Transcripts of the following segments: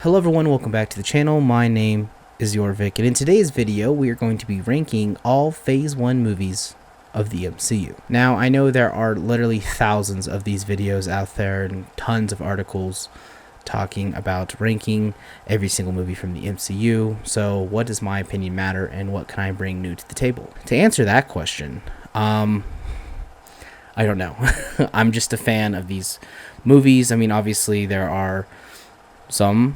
Hello everyone, welcome back to the channel. My name is Jorvik, and in today's video we are going to be ranking all Phase 1 movies of the MCU. Now, I know there are literally thousands of these videos out there and tons of articles talking about ranking every single movie from the MCU, so what does my opinion matter and what can I bring new to the table? To answer that question, I don't know. I'm just a fan of these movies. I mean, obviously there are some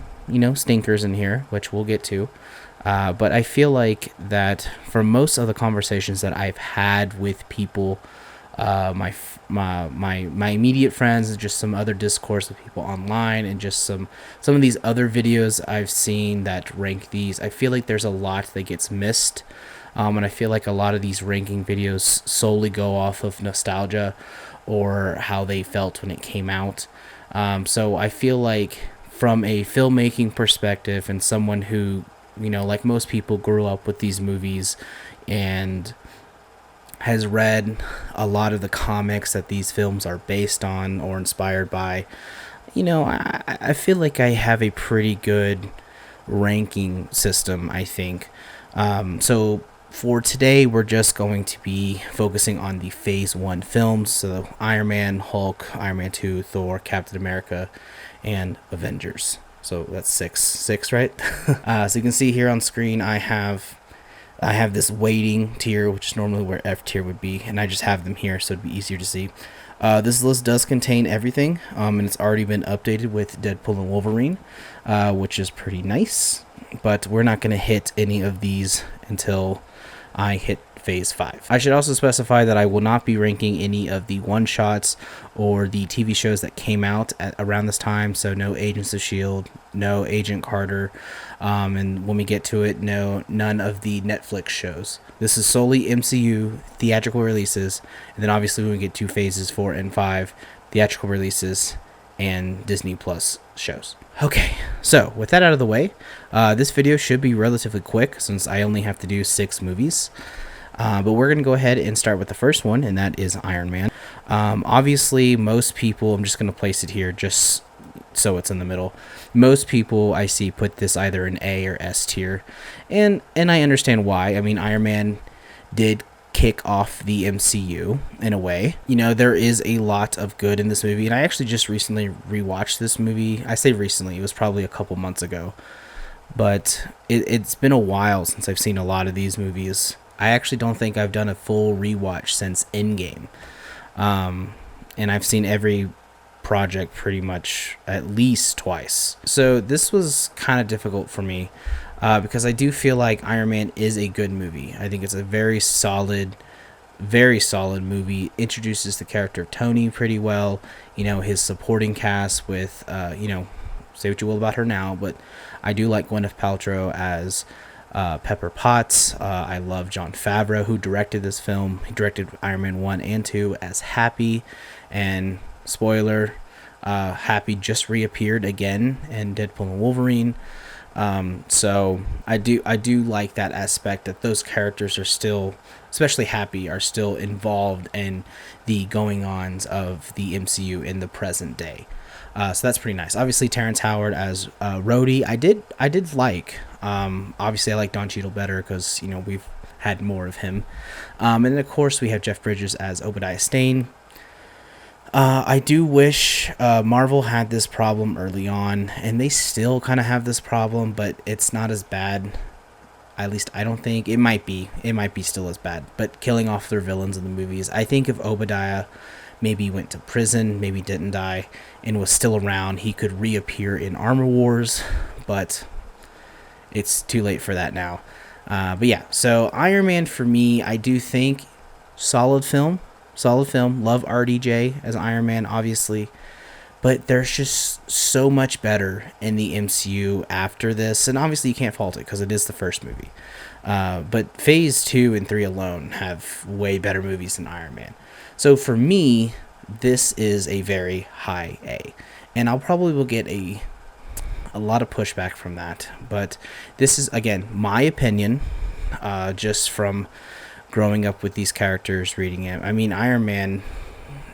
stinkers in here, which we'll get to, but I feel like that for most of the conversations that I've had with people, my immediate friends, and just some other discourse with people online, and just some of these other videos I've seen that rank these, I feel like there's a lot that gets missed, and I feel like a lot of these ranking videos solely go off of nostalgia or how they felt when it came out. So I feel like from a filmmaking perspective, and someone who, like most people, grew up with these movies and has read a lot of the comics that these films are based on or inspired by, I feel like I have a pretty good ranking system, I think. So for today, we're just going to be focusing on the Phase 1 films, so Iron Man, Hulk, Iron Man 2, Thor, Captain America, and Avengers. So that's six, right? So you can see here on screen, I have this weighting tier, which is normally where F tier would be, and I just have them here so it'd be easier to see. This list does contain everything, and it's already been updated with Deadpool and Wolverine, which is pretty nice, but we're not going to hit any of these until I hit Phase 5. I should also specify that I will not be ranking any of the one-shots or the TV shows that came out around this time, so no Agents of S.H.I.E.L.D., no Agent Carter, and when we get to it, none of the Netflix shows. This is solely MCU theatrical releases, and then obviously when we get to Phases 4 and 5, theatrical releases and Disney Plus shows. Okay, so with that out of the way, this video should be relatively quick since I only have to do 6 movies. But we're going to go ahead and start with the first one, and that is Iron Man. Obviously, most people, I'm just going to place it here just so it's in the middle. Most people I see put this either in A or S tier, and I understand why. I mean, Iron Man did kick off the MCU in a way. There is a lot of good in this movie, and I actually just recently rewatched this movie. I say recently, it was probably a couple months ago, but it's been a while since I've seen a lot of these movies. I actually don't think I've done a full rewatch since Endgame, and I've seen every project pretty much at least twice. So this was kind of difficult for me, because I do feel like Iron Man is a good movie. I think it's a very solid movie. Introduces the character of Tony pretty well. His supporting cast with, say what you will about her now, but I do like Gwyneth Paltrow as Pepper Potts. I love Jon Favreau, who directed this film. He directed Iron Man 1 and 2 as Happy, and spoiler, Happy just reappeared again in Deadpool and Wolverine. So I do like that aspect, that those characters are still, especially Happy, are still involved in the going-ons of the MCU in the present day. So that's pretty nice. Obviously, Terrence Howard as Rhodey, I did like. Obviously, I like Don Cheadle better because we've had more of him. And then of course we have Jeff Bridges as Obadiah Stane. I do wish Marvel had this problem early on, and they still kind of have this problem, but it's not as bad. At least I don't think. It might be still as bad, but killing off their villains in the movies. I think if Obadiah maybe went to prison, maybe didn't die, and was still around, he could reappear in Armor Wars, but it's too late for that now. But yeah, so Iron Man for me, I do think solid film. Love RDJ as Iron Man, obviously, but there's just so much better in the MCU after this, and obviously you can't fault it because it is the first movie. But Phase 2 and 3 alone have way better movies than Iron Man. So for me, this is a very high A, and I'll probably will get a lot of pushback from that, but this is, again, my opinion, just from growing up with these characters, reading it. I mean, Iron Man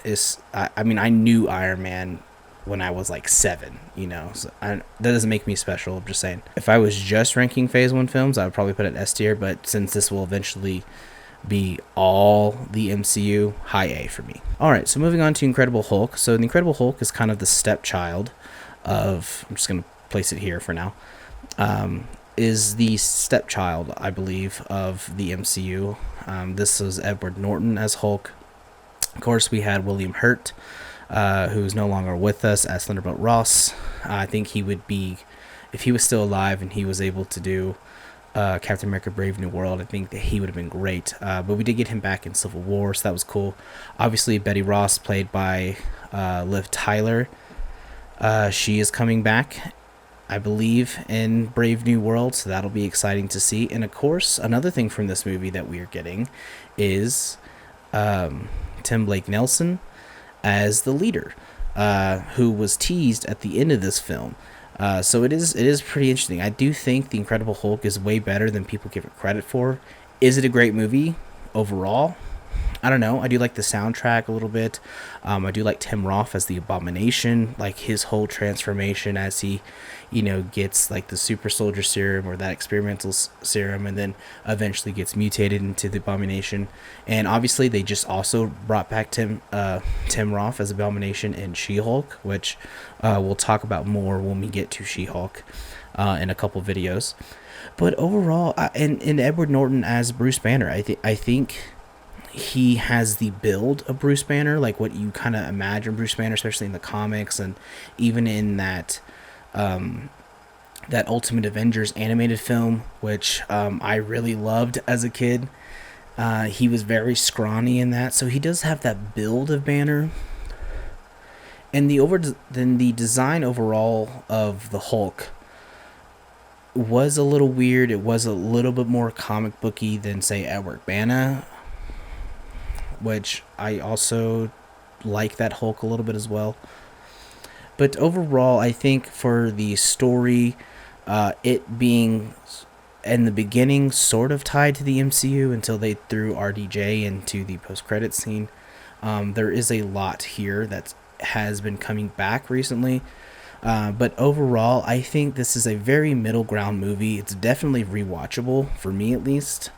is, I knew Iron Man when I was like 7, you know. So that doesn't make me special. I'm just saying. If I was just ranking Phase 1 films, I would probably put it S tier, but since this will eventually be all the MCU, high A for me. Alright, so moving on to Incredible Hulk. So the Incredible Hulk is kind of the stepchild of, I'm just going to place it here for now, is the stepchild, I believe, of the MCU. This was Edward Norton as Hulk. Of course, we had William Hurt, who's no longer with us, as Thunderbolt Ross. I think he would be, if he was still alive and he was able to do Captain America Brave New World, I think that he would have been great. But we did get him back in Civil War, so that was cool. Obviously, Betty Ross, played by Liv Tyler, she is coming back, I believe, in Brave New World, so that'll be exciting to see. And of course, another thing from this movie that we are getting is Tim Blake Nelson as the leader, who was teased at the end of this film. So it is pretty interesting. I do think The Incredible Hulk is way better than people give it credit for. Is it a great movie overall? I don't know. I do like the soundtrack a little bit. I do like Tim Roth as the Abomination, like his whole transformation as he, you know, gets like the super soldier serum or that experimental serum, and then eventually gets mutated into the Abomination. And obviously they just also brought back Tim Roth as Abomination in She-Hulk, which we'll talk about more when we get to She-Hulk in a couple videos. But overall, and Edward Norton as Bruce Banner, I think he has the build of Bruce Banner, like what you kind of imagine Bruce Banner, especially in the comics, and even in that that Ultimate Avengers animated film, which I really loved as a kid. He was very scrawny in that, so he does have that build of Banner. And the design overall of the Hulk was a little weird. It was a little bit more comic booky than, say, Edward Banner, which I also like that Hulk a little bit as well. But overall, I think for the story, it being in the beginning sort of tied to the MCU until they threw RDJ into the post-credits scene, there is a lot here that has been coming back recently. But overall, I think this is a very middle ground movie. It's definitely rewatchable, for me at least.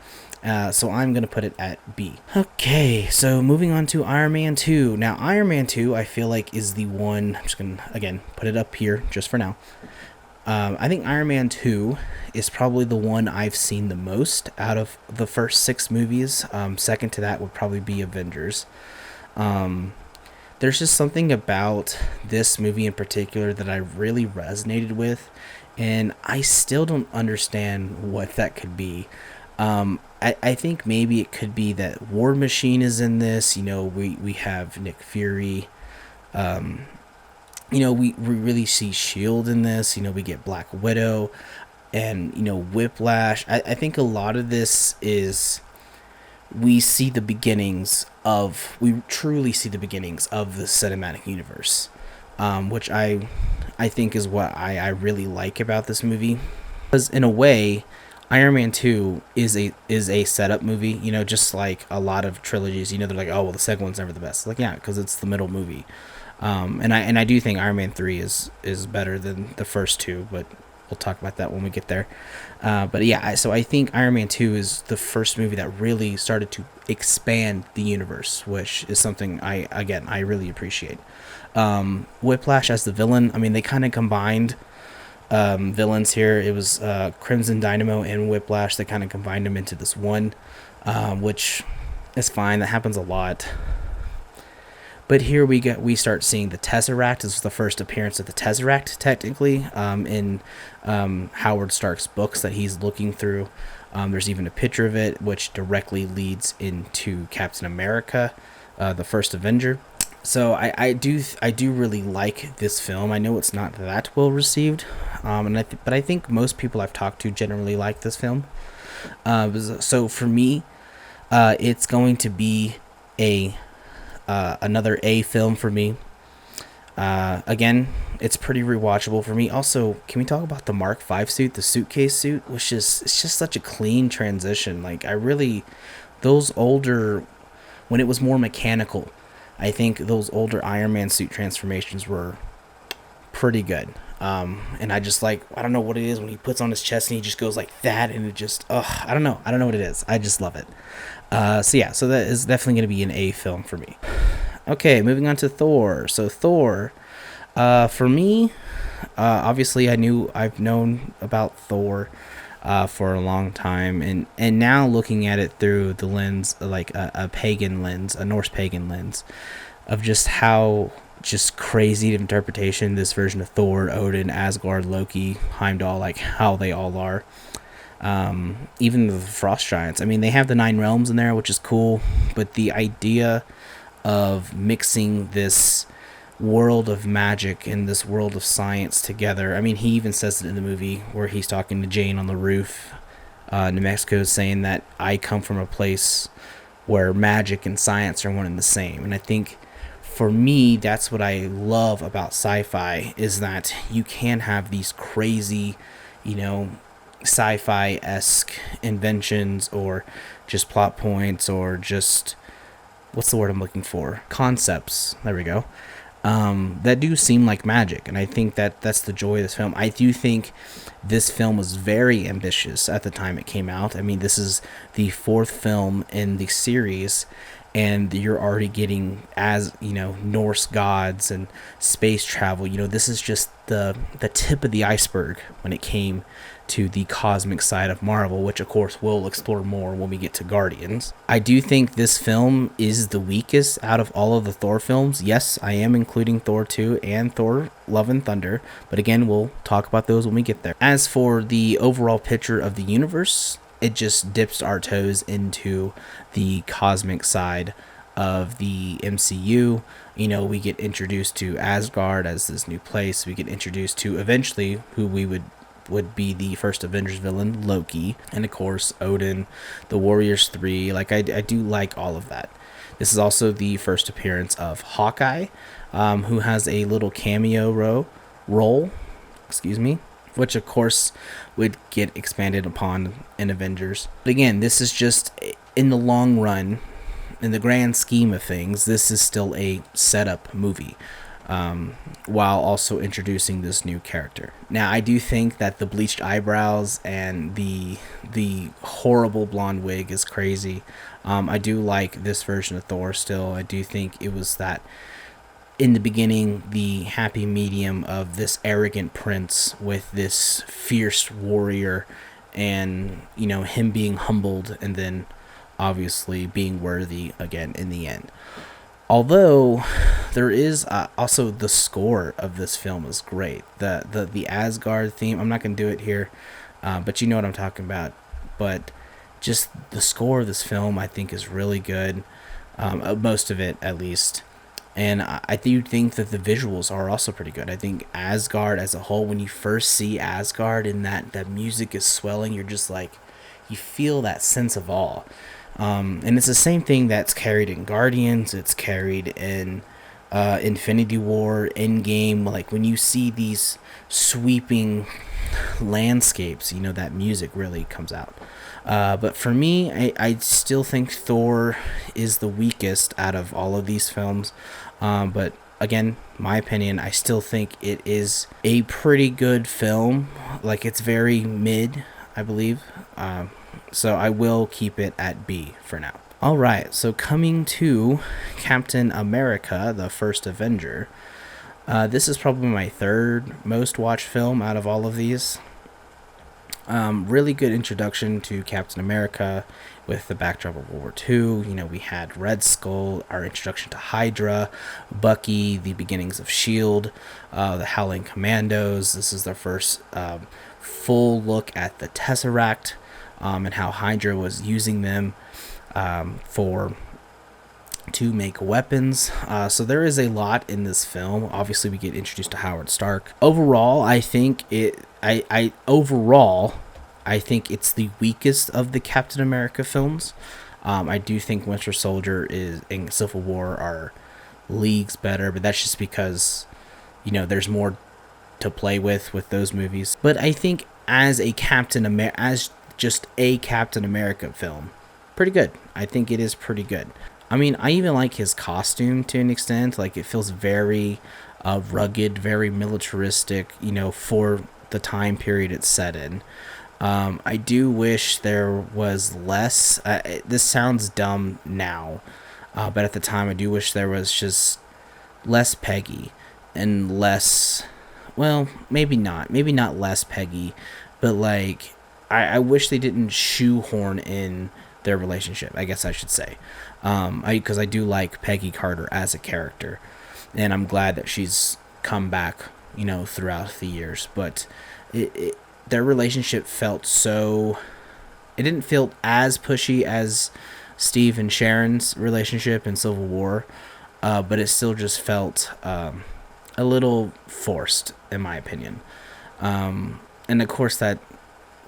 So I'm going to put it at B. Okay, so moving on to Iron Man 2. Now, Iron Man 2, I feel like, is the one... I'm just going to, again, put it up here just for now. I think Iron Man 2 is probably the one I've seen the most out of the first 6 movies. Second to that would probably be Avengers. There's just something about this movie in particular that I really resonated with, and I still don't understand what that could be. I think maybe it could be that War Machine is in this. You know, we have Nick Fury. You know, we really see S.H.I.E.L.D. in this. You know, we get Black Widow and, you know, Whiplash. I think a lot of this is we truly see the beginnings of the cinematic universe, which I think is what I really like about this movie. Because in a way, Iron Man 2 is a setup movie, you know, just like a lot of trilogies. You know, they're like, oh, well, the second one's never the best. Like, yeah, because it's the middle movie. And I do think Iron Man 3 is better than the first 2, but we'll talk about that when we get there. But yeah, so I think Iron Man 2 is the first movie that really started to expand the universe, which is something I really appreciate. Whiplash as the villain, I mean, they kind of combined villains here. It was Crimson Dynamo and Whiplash. They kind of combined them into this one, which is fine. That happens a lot. But here we start seeing the Tesseract. This was the first appearance of the Tesseract, technically, in Howard Stark's books that he's looking through. There's even a picture of it, which directly leads into Captain America, the first Avenger. So I do really like this film. I know it's not that well received, but I think most people I've talked to generally like this film. So for me, it's going to be another A film for me. Again, it's pretty rewatchable for me. Also, can we talk about the Mark V suit, the suitcase suit, which is, it's just such a clean transition. Like, those older, when it was more mechanical, I think those older Iron Man suit transformations were pretty good. And I just like, I don't know what it is when he puts on his chest and he just goes like that, and it just, I don't know what it is. I just love it. So yeah, so that is definitely going to be an A film for me. Okay, moving on to Thor. So Thor, for me, obviously I've known about Thor for a long time, and now looking at it through the lens, like a pagan lens, a Norse pagan lens, of just how just crazy interpretation this version of Thor, Odin, Asgard, Loki, Heimdall, like how they all are. Even the frost giants. I mean, they have the 9 realms in there, which is cool, but the idea of mixing this world of magic and this world of science together. I mean, he even says it in the movie where he's talking to Jane on the roof, New Mexico, saying that I come from a place where magic and science are one and the same. And I think for me, that's what I love about sci-fi, is that you can have these crazy, sci-fi-esque inventions, or just plot points, or just, what's the word I'm looking for? Concepts. There we go. That do seem like magic, and I think that's the joy of this film. I do think this film was very ambitious at the time it came out. I mean, this is the 4th film in the series, and you're already getting, as Norse gods and space travel. This is just the tip of the iceberg when it came to the cosmic side of Marvel, which of course we'll explore more when we get to Guardians. I do think this film is the weakest out of all of the Thor films. Yes, I am including Thor 2 and Thor Love and Thunder, but again, we'll talk about those when we get there. As for the overall picture of the universe, it just dips our toes into the cosmic side of the MCU. We get introduced to Asgard as this new place. We get introduced to, eventually, who we would be the first Avengers villain, Loki, and of course Odin, the Warriors 3. Like, I do like all of that. This is also the first appearance of Hawkeye, who has a little cameo role, which of course would get expanded upon in Avengers. But again, this is just, in the long run, in the grand scheme of things, this is still a setup movie, while also introducing this new character. Now, I do think that the bleached eyebrows and the horrible blonde wig is crazy. I do like this version of Thor still. I do think it was that, in the beginning, the happy medium of this arrogant prince with this fierce warrior, and him being humbled, and then obviously being worthy again in the end. Although there is also, the score of this film is great. The Asgard theme, I'm not going to do it here, but you know what I'm talking about. But just the score of this film, I think, is really good, most of it at least. And I do think that the visuals are also pretty good. I think Asgard as a whole, when you first see Asgard and that music is swelling, you're just like, you feel that sense of awe. And it's the same thing that's carried in Guardians. It's carried in Infinity War, Endgame. Like, when you see these sweeping landscapes, that music really comes out. But for me, I still think Thor is the weakest out of all of these films. But again, my opinion, I still think it is a pretty good film. Like, it's very mid, I believe. So I will keep it at B for now. Alright, so coming to Captain America, the first Avenger. This is probably my 3rd most watched film out of all of these. Really good introduction to Captain America with the backdrop of World War II. We had Red Skull, our introduction to Hydra, Bucky, the beginnings of S.H.I.E.L.D., the Howling Commandos. This is their first full look at the Tesseract, and how Hydra was using them to make weapons. So there is a lot in this film. Obviously, we get introduced to Howard Stark. Overall, I think I think it's the weakest of the Captain America films. I do think Winter Soldier and Civil War are leagues better, but that's just because there's more to play with those movies. But I think as just a Captain America film, pretty good. I think it is pretty good. I mean, I even like his costume to an extent. Like, it feels very rugged, very militaristic, for the time period it's set in. I do wish there was less. This sounds dumb now, but at the time, I do wish there was just less Peggy and less. Well, maybe not. Maybe not less Peggy, but like I wish they didn't shoehorn in their relationship, I guess I should say. Because I do like Peggy Carter as a character, and I'm glad that she's come back, throughout the years. But their relationship felt so. It didn't feel as pushy as Steve and Sharon's relationship in Civil War, but it still just felt a little forced, in my opinion. And of course, that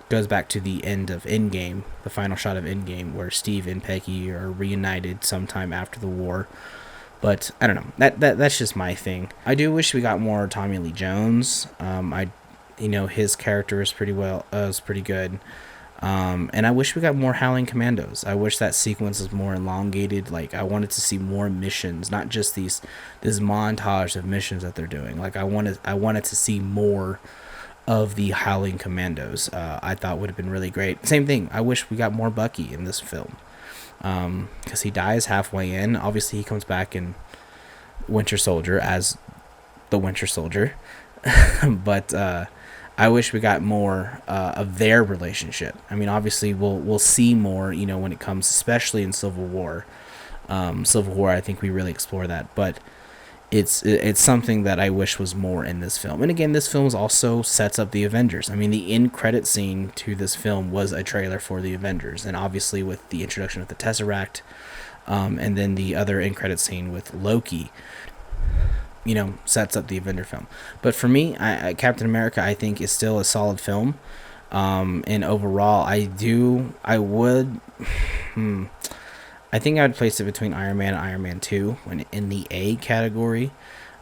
goes back to the end of Endgame, the final shot of Endgame, where Steve and Peggy are reunited sometime after the war. But I don't know. That's just my thing. I do wish we got more Tommy Lee Jones. His character is pretty good. And I wish we got more Howling Commandos. I wish that sequence was more elongated. Like, I wanted to see more missions, not just this montage of missions that they're doing. Like, I wanted to see more of the Howling Commandos. I thought would have been really great. Same thing. I wish we got more Bucky in this film, because he dies halfway in. Obviously, he comes back in Winter Soldier as the Winter Soldier, but I wish we got more of their relationship. I mean, obviously, we'll see more, when it comes, especially in Civil War. Civil War, I think we really explore that, but it's something that I wish was more in this film. And again, this film also sets up the Avengers. I mean, the end credit scene to this film was a trailer for the Avengers, and obviously with the introduction of the Tesseract, and then the other end credit scene with Loki, sets up the Avenger film. But for me, Captain America, I think, is still a solid film. And overall, I think I would place it between Iron Man and Iron Man 2 when in the A category.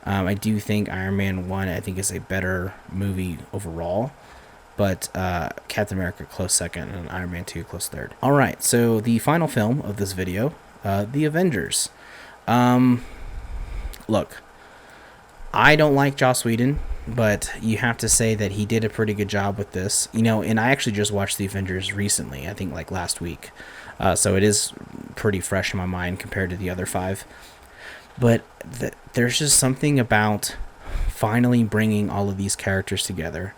I do think Iron Man 1, I think, is a better movie overall. But Captain America, close second, and Iron Man 2, close third. Alright, so the final film of this video, The Avengers. Look, I don't like Joss Whedon, but you have to say that he did a pretty good job with this. And I actually just watched The Avengers recently, I think like last week. So it is pretty fresh in my mind compared to the other 5. But there's just something about finally bringing all of these characters together,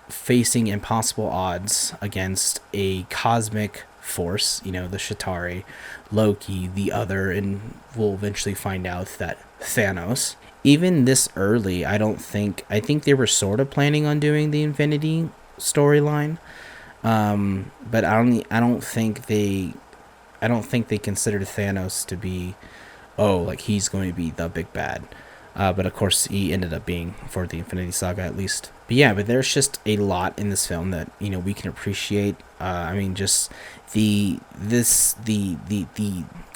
facing impossible odds against a cosmic force, the Chitauri, Loki, the other, and we'll eventually find out that Thanos. Even this early, I think they were sort of planning on doing the Infinity storyline, but I don't think they considered Thanos to be, like he's going to be the big bad. But of course, he ended up being for the Infinity Saga at least. But there's just a lot in this film that we can appreciate. I mean, just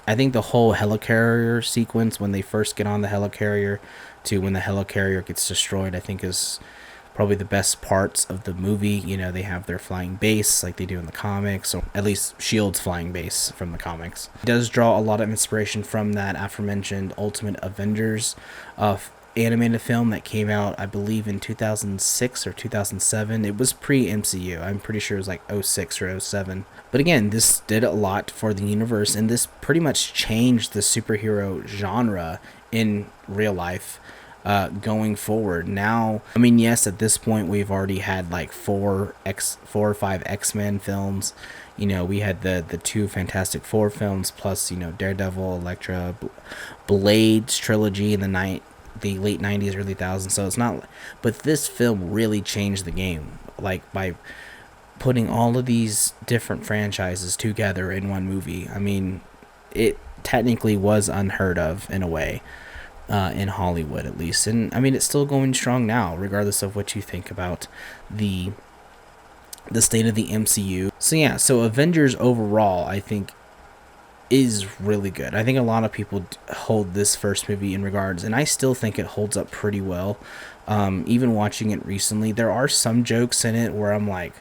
I think the whole helicarrier sequence when they first get on the helicarrier to when the helicarrier gets destroyed, I think is probably the best parts of the movie. They have their flying base like they do in the comics, or at least S.H.I.E.L.D.'s flying base from the comics. It does draw a lot of inspiration from that aforementioned Ultimate Avengers animated film that came out, I believe, in 2006 or 2007. It was pre-MCU. I'm pretty sure it was like 06 or 07. But again, this did a lot for the universe, and this pretty much changed the superhero genre in real life going forward. Now, I mean, yes, at this point we've already had like 4 or 5 X-Men films. We had the 2 Fantastic Four films, plus Daredevil, Elektra, Blades trilogy in the late 90s, early 2000s. So it's not, but this film really changed the game, like by putting all of these different franchises together in one movie. I mean, it technically was unheard of in a way, in Hollywood at least. And I mean, it's still going strong now, regardless of what you think about the state of the MCU. So Avengers overall, I think, is really good. I think a lot of people hold this first movie in regards, and I still think it holds up pretty well. Even watching it recently, there are some jokes in it where I'm like,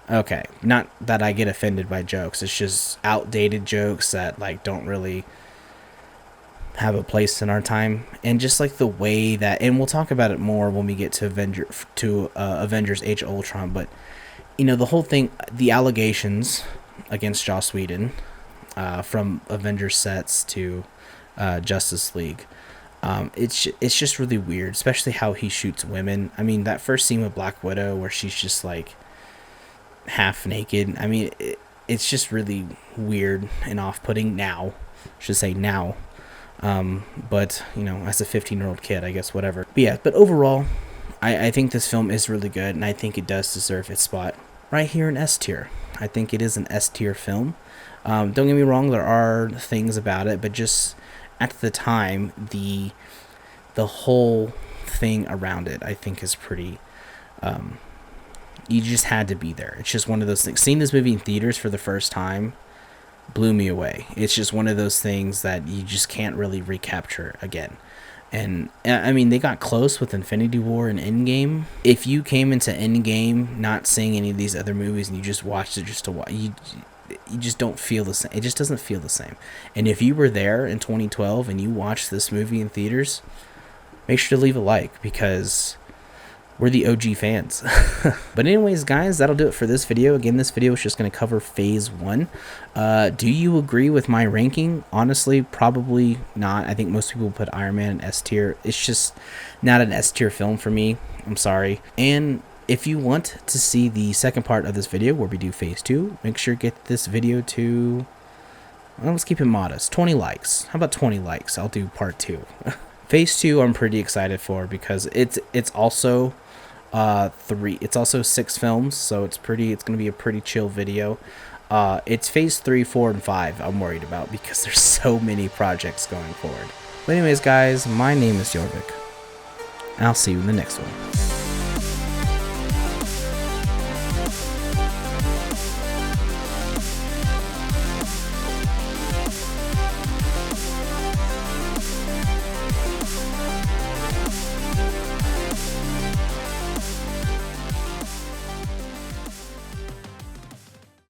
okay, not that I get offended by jokes, it's just outdated jokes that like don't really have a place in our time, and just like the way that, and we'll talk about it more when we get to Avengers Age of Ultron, but you know, the whole thing, the allegations against Joss Whedon, from Avengers sets to Justice League, it's just really weird, especially how he shoots women. I mean, that first scene with Black Widow where she's just like half naked, I mean, it's just really weird and off-putting now. I should say now. But, you know, as a 15-year-old kid, I guess, whatever. But yeah, but overall, I think this film is really good, and I think it does deserve its spot right here in S tier. I think it is an S tier film. Don't get me wrong, there are things about it, but just at the time, the whole thing around it, I think, is pretty... you just had to be there. It's just one of those things. Seeing this movie in theaters for the first time blew me away. It's just one of those things that you just can't really recapture again. And I mean, they got close with Infinity War and Endgame. If you came into Endgame not seeing any of these other movies and you just watched it just to watch, you just don't feel the same. It just doesn't feel the same. And if you were there in 2012 and you watched this movie in theaters, make sure to leave a like, because we're the OG fans. But anyways, guys, that'll do it for this video. Again, this video is just going to cover Phase 1. Do you agree with my ranking? Honestly, probably not. I think most people put Iron Man in S tier. It's just not an S tier film for me. I'm sorry. And if you want to see the second part of this video where we do Phase 2, make sure to get this video to, well, let's keep it modest, 20 likes. How about 20 likes? I'll do part 2. Phase 2 I'm pretty excited for, because it's also it's also 6 films, so it's gonna be a pretty chill video. It's Phase 3, 4, and 5 I'm worried about, because there's so many projects going forward. But anyways, guys, my name is Jorvik, and I'll see you in the next one.